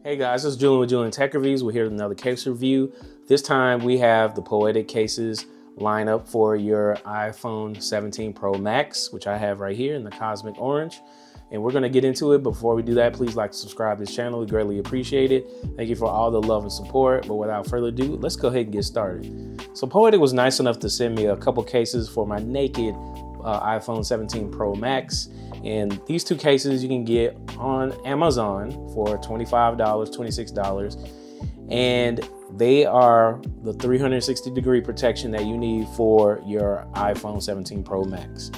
Hey guys, this is Julian with Juleon Tech Reviews. We're here with another case review. This time we have the Poetic cases lineup for your iPhone 17 Pro Max, which I have right here in the cosmic orange. And we're gonna get into it. Before we do that, please like and subscribe to this channel. We greatly appreciate it. Thank you for all the love and support. But without further ado, let's go ahead and get started. So Poetic was nice enough to send me a couple cases for my naked iPhone 17 Pro Max. And these two cases you can get on Amazon for $25, $26. And they are the 360-degree protection that you need for your iPhone 17 Pro Max.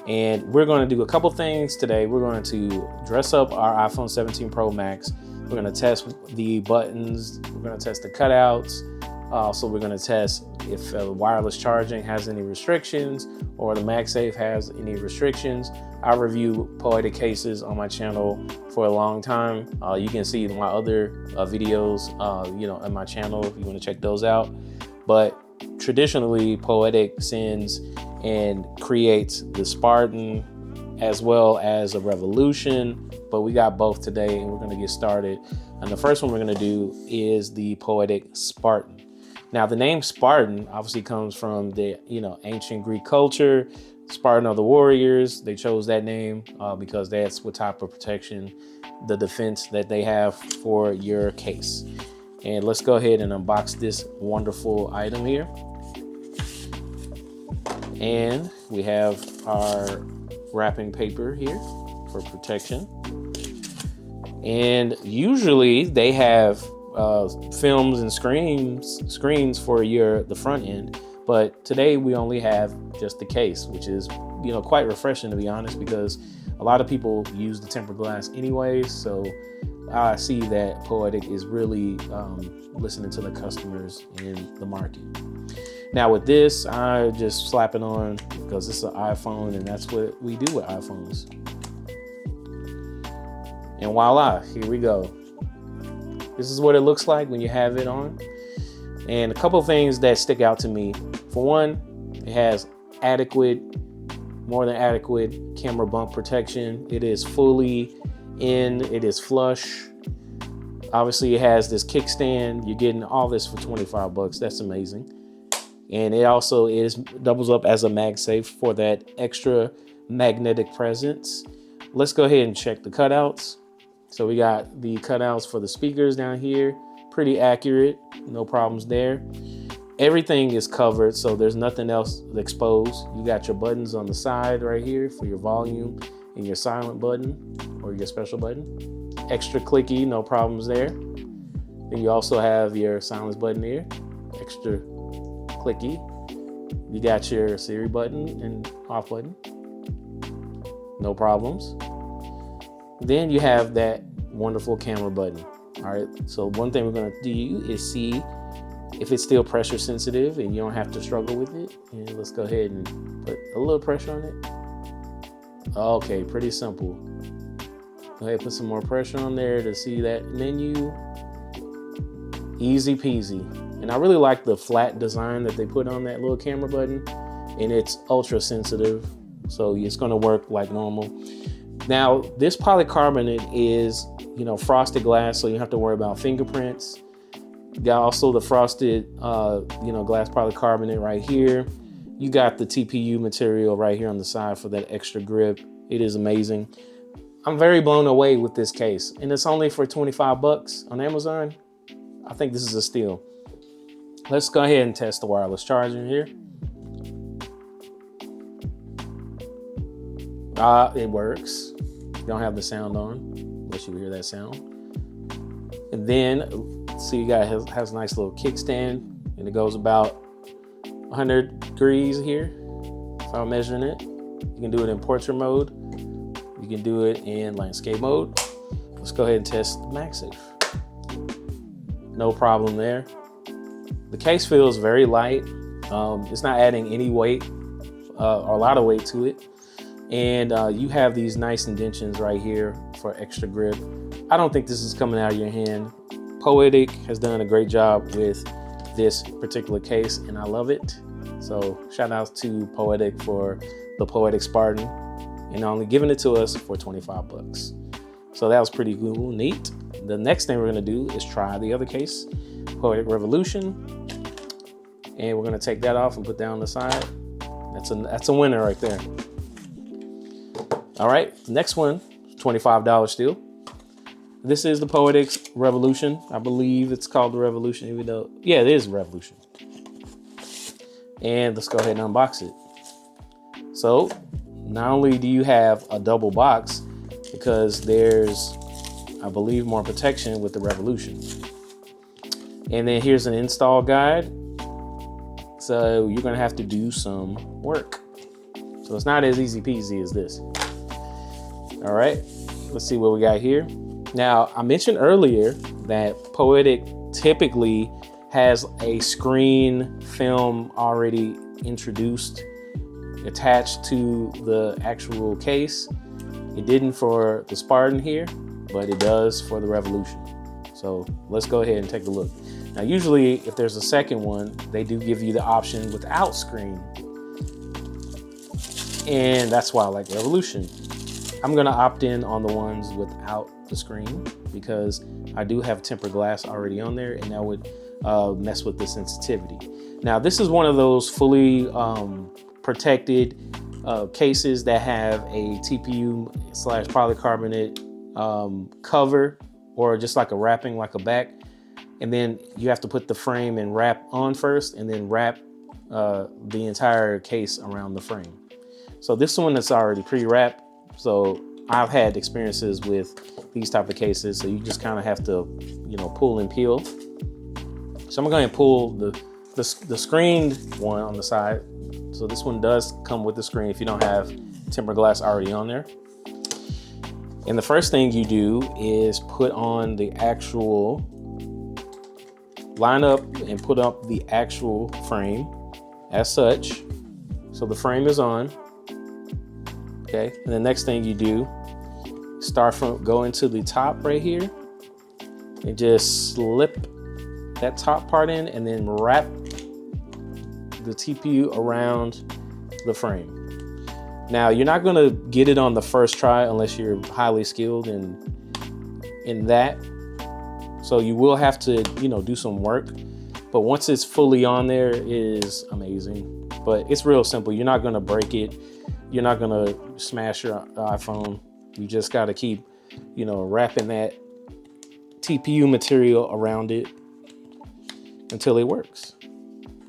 And we're going to do a couple things today. We're going to dress up our iPhone 17 Pro Max. We're going to test the buttons. We're going to test the cutouts. Also, we're going to test if wireless charging has any restrictions or the MagSafe has any restrictions. I review Poetic cases on my channel for a long time. You can see my other videos, on my channel if you want to check those out. But traditionally, Poetic sends and creates the Spartan as well as a Revolution, but we got both today and we're going to get started. And the first one we're going to do is the Poetic Spartan. Now, the name Spartan obviously comes from the ancient Greek culture. Spartan are the warriors. They chose that name because that's what type of protection, the defense that they have for your case. And let's go ahead and unbox this wonderful item here. And we have our wrapping paper here for protection. And usually they have films and screens for the front end, but today we only have just the case, which is quite refreshing, to be honest, because a lot of people use the tempered glass anyways. So I see that Poetic is really listening to the customers in the market. Now with this, I just slap it on because it's an iPhone and that's what we do with iPhones. And voila, here we go. This is what it looks like when you have it on. And a couple of things that stick out to me. For one, it has more than adequate camera bump protection. It is fully in, it is flush. Obviously it has this kickstand. You're getting all this for 25 bucks. That's amazing. And it also doubles up as a MagSafe for that extra magnetic presence. Let's go ahead and check the cutouts. So we got the cutouts for the speakers down here, pretty accurate, no problems there. Everything is covered, so there's nothing else exposed. You got your buttons on the side right here for your volume and your silent button or your special button. Extra clicky, no problems there. Then you also have your silence button here, extra clicky. You got your Siri button and off button, no problems. Then you have that wonderful camera button. All right, so one thing we're going to do is see if it's still pressure sensitive and you don't have to struggle with it. And let's go ahead and put a little pressure on it. Okay, pretty simple. Go ahead and put some more pressure on there to see that menu. Easy peasy. And I really like the flat design that they put on that little camera button, and it's ultra sensitive, so it's going to work like normal. Now, this polycarbonate is, frosted glass, so you don't have to worry about fingerprints. You got also the frosted, glass polycarbonate right here. You got the TPU material right here on the side for that extra grip. It is amazing. I'm very blown away with this case, and it's only for 25 bucks on Amazon. I think this is a steal. Let's go ahead and test the wireless charging here. It works. You don't have the sound on, unless you hear that sound. And then, see, you got has a nice little kickstand, and it goes about 100 degrees here. If I'm measuring it, you can do it in portrait mode. You can do it in landscape mode. Let's go ahead and test the MagSafe. No problem there. The case feels very light. It's not adding any weight or a lot of weight to it. And you have these nice indentions right here for extra grip. I don't think this is coming out of your hand. Poetic has done a great job with this particular case, and I love it. So shout out to Poetic for the Poetic Spartan and only giving it to us for 25 bucks. So that was pretty cool, neat. the next thing we're gonna do is try the other case, Poetic Revolution. And we're gonna take that off and put that on the side. That's a winner right there. All right, next one, $25 still. This is the Poetic Revolution. I believe it's called the Revolution, even though, yeah, it is Revolution. And let's go ahead and unbox it. So not only do you have a double box, because there's, I believe, more protection with the Revolution. And then here's an install guide. So you're gonna have to do some work. So it's not as easy peasy as this. All right, let's see what we got here. Now, I mentioned earlier that Poetic typically has a screen film already introduced, attached to the actual case. It didn't for the Spartan here, but it does for the Revolution. So let's go ahead and take a look. Now, usually if there's a second one, they do give you the option without screen. And that's why I like Revolution. I'm gonna opt in on the ones without the screen because I do have tempered glass already on there, and that would mess with the sensitivity. Now, this is one of those fully protected cases that have a TPU/polycarbonate cover, or just like a wrapping, like a back. And then you have to put the frame and wrap on first, and then wrap the entire case around the frame. So this one that's already pre-wrapped. So I've had experiences with these type of cases. So you just kind of have to, you know, pull and peel. So I'm going to pull the screened one on the side. So this one does come with the screen if you don't have tempered glass already on there. And the first thing you do is put on the actual, line up and put up the actual frame as such. So the frame is on. Okay, and the next thing you do, go into the top right here and just slip that top part in, and then wrap the TPU around the frame. Now, you're not gonna get it on the first try unless you're highly skilled in that. So you will have to, you know, do some work. But once it's fully on there, it is amazing. But it's real simple. You're not gonna break it. You're not gonna smash your iPhone. You just gotta keep, you know, wrapping that TPU material around it until it works.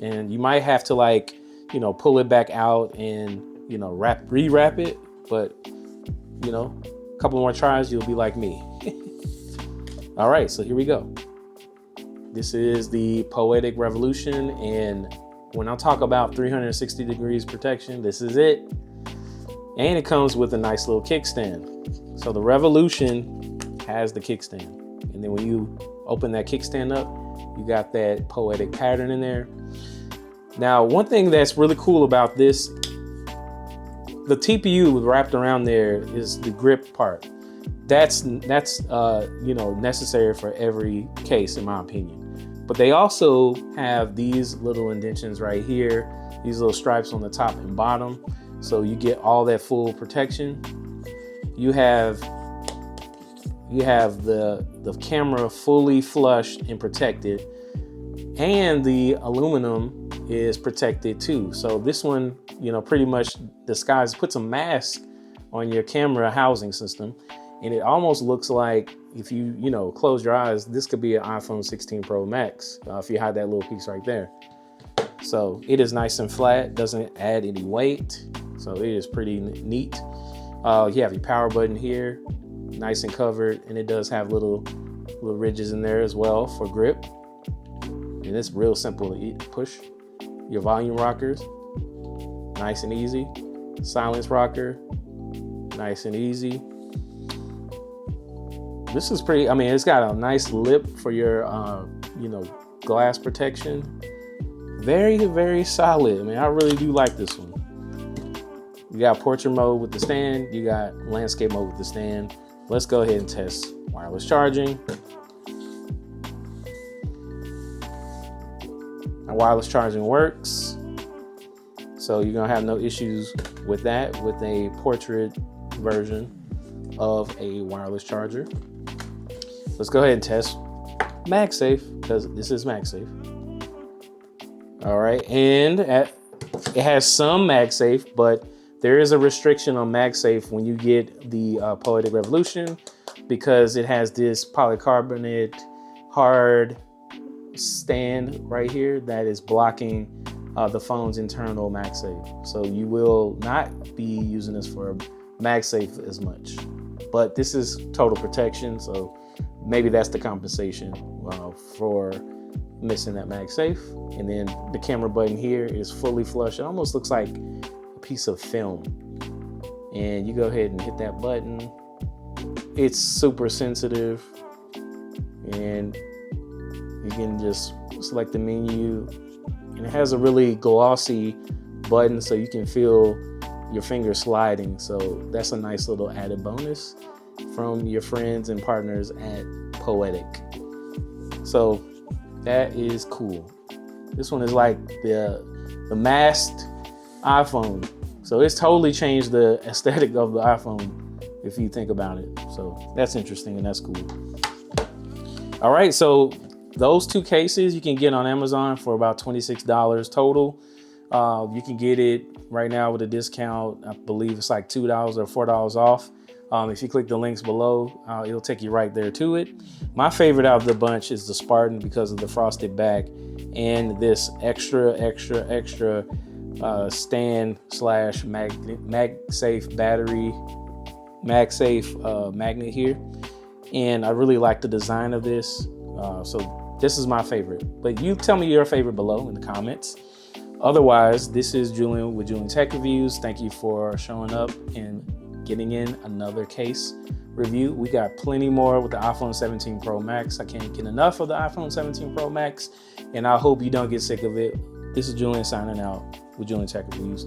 And you might have to, like, you know, pull it back out and, you know, re-wrap it. But, you know, a couple more tries, you'll be like me. All right, so here we go. This is the Poetic Revolution. And when I talk about 360 degrees protection, this is it. And it comes with a nice little kickstand. So the Revolution has the kickstand. And then when you open that kickstand up, you got that Poetic pattern in there. Now, one thing that's really cool about this, the TPU wrapped around there is the grip part. That's you know, necessary for every case, in my opinion. But they also have these little indentions right here, these little stripes on the top and bottom. So you get all that full protection. You have the camera fully flushed and protected, and the aluminum is protected too. So this one, you know, pretty much puts a mask on your camera housing system, and it almost looks like, if you know, close your eyes, this could be an iPhone 16 Pro Max if you had that little piece right there. So it is nice and flat, doesn't add any weight. So it is pretty neat. You have your power button here, nice and covered, and it does have little ridges in there as well for grip. And it's real simple to push. Your volume rockers, nice and easy. Silence rocker, nice and easy. This is pretty, I mean, it's got a nice lip for your, you know, glass protection. Very, very solid. I mean, I really do like this one. You got portrait mode with the stand. You got landscape mode with the stand. Let's go ahead and test wireless charging. Now, wireless charging works. So you're gonna have no issues with that with a portrait version of a wireless charger. let's go ahead and test MagSafe, because this is MagSafe. All right, and it has some MagSafe, but there is a restriction on MagSafe when you get the Poetic Revolution, because it has this polycarbonate hard stand right here that is blocking the phone's internal MagSafe. So you will not be using this for MagSafe as much, but this is total protection. So maybe that's the compensation for missing that MagSafe. And then the camera button here is fully flush. It almost looks like a piece of film. And you go ahead and hit that button. It's super sensitive, and you can just select the menu, and it has a really glossy button so you can feel your finger sliding. So that's a nice little added bonus from your friends and partners at Poetic. So that is cool. This one is like the masked iPhone. So it's totally changed the aesthetic of the iPhone if you think about it. So that's interesting and that's cool. All right, so those two cases you can get on Amazon for about $26 total. You can get it right now with a discount. I believe it's like $2 or $4 off. If you click the links below, it'll take you right there to it. My favorite out of the bunch is the Spartan because of the frosted back and this extra stand slash MagSafe battery, MagSafe magnet here. And I really like the design of this. So this is my favorite, but you tell me your favorite below in the comments. Otherwise, this is Juleon with Juleon Tech Reviews. Thank you for showing up and getting in another case review. We got plenty more with the iPhone 17 Pro Max. I can't get enough of the iPhone 17 Pro Max, and I hope you don't get sick of it. This is Juleon signing out with Juleon Tech Reviews.